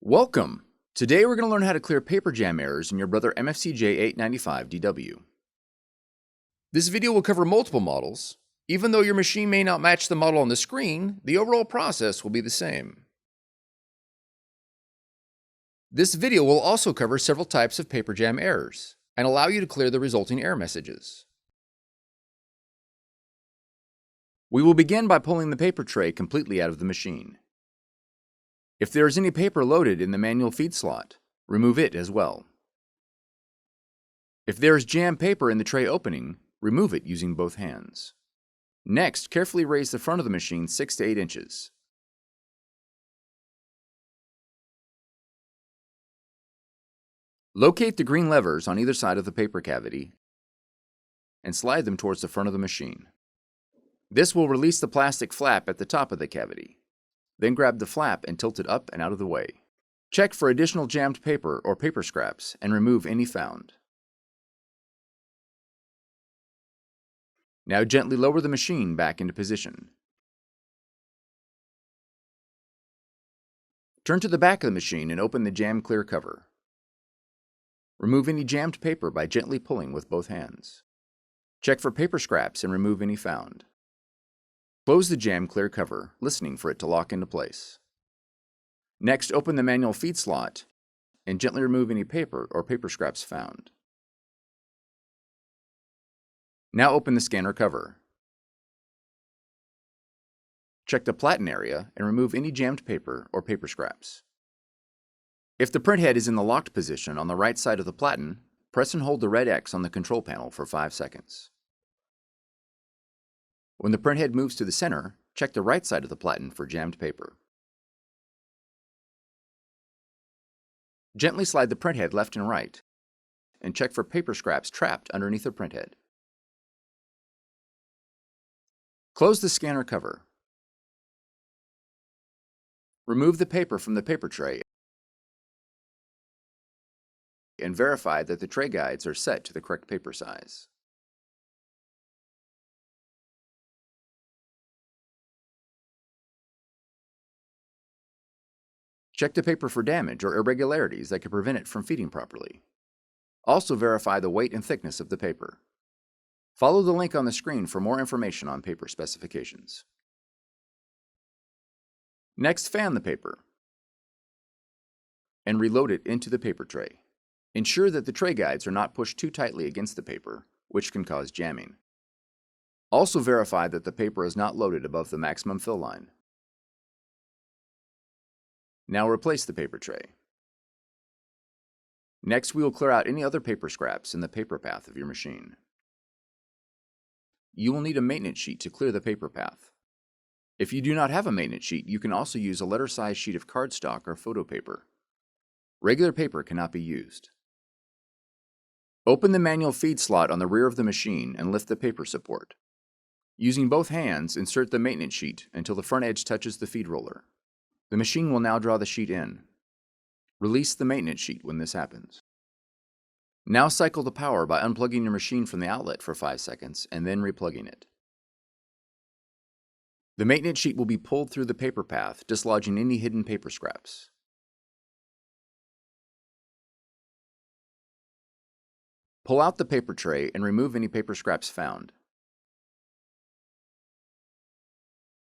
Welcome! Today we're going to learn how to clear paper jam errors in your Brother MFCJ895DW. This video will cover multiple models. Even though your machine may not match the model on the screen, the overall process will be the same. This video will also cover several types of paper jam errors and allow you to clear the resulting error messages. We will begin by pulling the paper tray completely out of the machine. If there is any paper loaded in the manual feed slot, remove it as well. If there is jam paper in the tray opening, remove it using both hands. Next, carefully raise the front of the machine 6 to 8 inches. Locate the green levers on either side of the paper cavity and slide them towards the front of the machine. This will release the plastic flap at the top of the cavity. Then grab the flap and tilt it up and out of the way. Check for additional jammed paper or paper scraps and remove any found. Now gently lower the machine back into position. Turn to the back of the machine and open the jam clear cover. Remove any jammed paper by gently pulling with both hands. Check for paper scraps and remove any found. Close the jam clear cover, listening for it to lock into place. Next, open the manual feed slot and gently remove any paper or paper scraps found. Now open the scanner cover. Check the platen area and remove any jammed paper or paper scraps. If the printhead is in the locked position on the right side of the platen, press and hold the red X on the control panel for 5 seconds. When the printhead moves to the center, check the right side of the platen for jammed paper. Gently slide the printhead left and right, and check for paper scraps trapped underneath the printhead. Close the scanner cover. Remove the paper from the paper tray and verify that the tray guides are set to the correct paper size. Check the paper for damage or irregularities that could prevent it from feeding properly. Also verify the weight and thickness of the paper. Follow the link on the screen for more information on paper specifications. Next, fan the paper and reload it into the paper tray. Ensure that the tray guides are not pushed too tightly against the paper, which can cause jamming. Also verify that the paper is not loaded above the maximum fill line. Now replace the paper tray. Next, we will clear out any other paper scraps in the paper path of your machine. You will need a maintenance sheet to clear the paper path. If you do not have a maintenance sheet, you can also use a letter-sized sheet of cardstock or photo paper. Regular paper cannot be used. Open the manual feed slot on the rear of the machine and lift the paper support. Using both hands, insert the maintenance sheet until the front edge touches the feed roller. The machine will now draw the sheet in. Release the maintenance sheet when this happens. Now cycle the power by unplugging your machine from the outlet for 5 seconds and then replugging it. The maintenance sheet will be pulled through the paper path, dislodging any hidden paper scraps. Pull out the paper tray and remove any paper scraps found.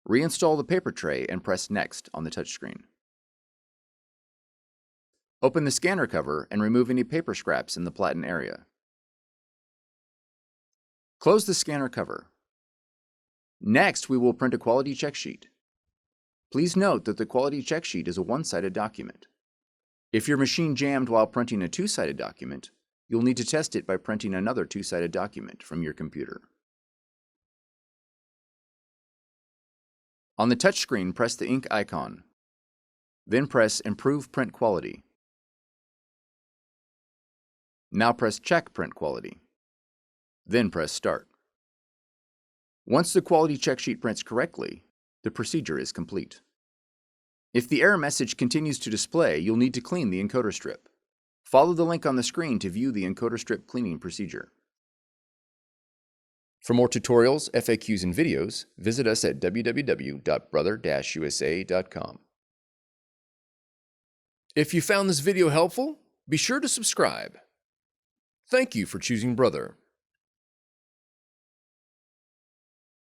Reinstall the paper tray and press Next on the touchscreen. Open the scanner cover and remove any paper scraps in the platen area. Close the scanner cover. Next, we will print a quality check sheet. Please note that the quality check sheet is a one-sided document. If your machine jammed while printing a two-sided document, you'll need to test it by printing another two-sided document from your computer. On the touchscreen, press the ink icon. Then press Improve Print Quality. Now press Check Print Quality. Then press Start. Once the quality check sheet prints correctly, the procedure is complete. If the error message continues to display, you'll need to clean the encoder strip. Follow the link on the screen to view the encoder strip cleaning procedure. For more tutorials, FAQs, and videos, visit us at www.brother-usa.com. If you found this video helpful, be sure to subscribe. Thank you for choosing Brother